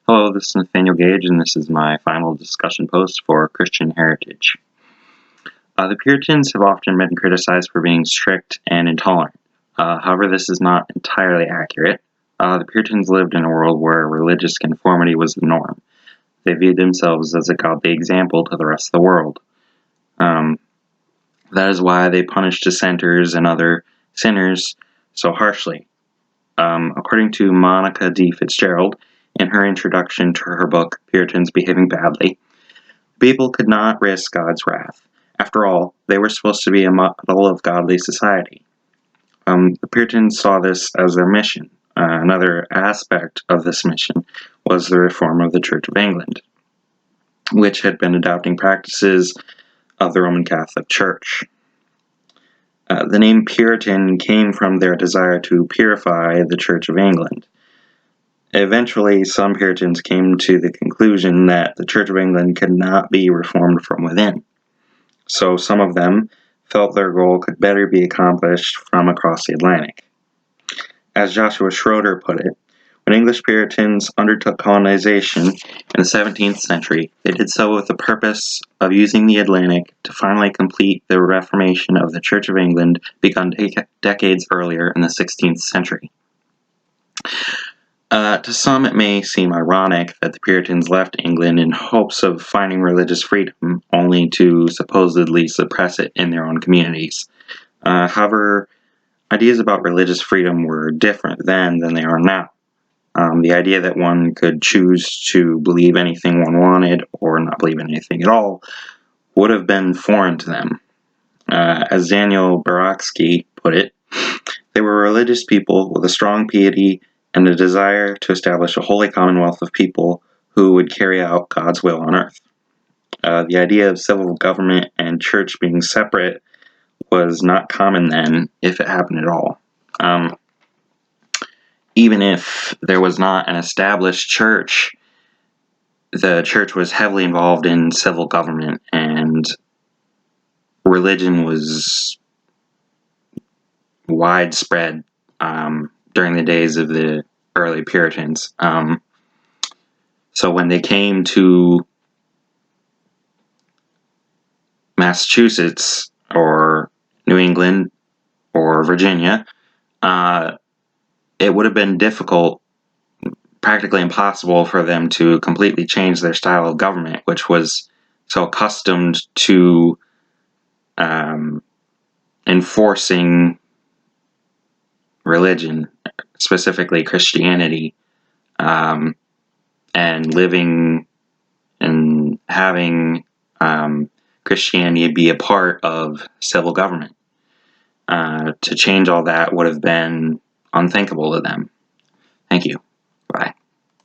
Hello, this is Nathaniel Gage, and this is my final discussion post for Christian heritage. The Puritans have often been criticized for being strict and intolerant. However, this is not entirely accurate. The Puritans lived in a world where religious conformity was the norm. They viewed themselves as a godly example to the rest of the world. That is why they punished dissenters and other sinners so harshly. According to Monica D. Fitzgerald, in her introduction to her book, Puritans Behaving Badly, people could not risk God's wrath. After all, they were supposed to be a model of godly society. The Puritans saw this as their mission. Another aspect of this mission was the reform of the Church of England, which had been adopting practices of the Roman Catholic Church. The name Puritan came from their desire to purify the Church of England. Eventually, some Puritans came to the conclusion that the Church of England could not be reformed from within. So some of them felt their goal could better be accomplished from across the Atlantic. As Joshua Schroeder put it, when English Puritans undertook colonization in the 17th century, they did so with the purpose of using the Atlantic to finally complete the Reformation of the Church of England begun decades earlier in the 16th century. To some, it may seem ironic that the Puritans left England in hopes of finding religious freedom, only to supposedly suppress it in their own communities. However, ideas about religious freedom were different then than they are now. The idea that one could choose to believe anything one wanted or not believe in anything at all would have been foreign to them. As Daniel Baroksky put it, they were religious people with a strong piety and a desire to establish a holy commonwealth of people who would carry out God's will on earth. The idea of civil government and church being separate was not common then, if it happened at all. Even if there was not an established church, the church was heavily involved in civil government, and religion was widespread during the days of the early Puritans. So when they came to Massachusetts or New England or Virginia, it would have been difficult, practically impossible for them to completely change their style of government, which was so accustomed to enforcing religion, specifically Christianity, and living and having Christianity be a part of civil government. To change all that would have been unthinkable to them. Thank you. Bye.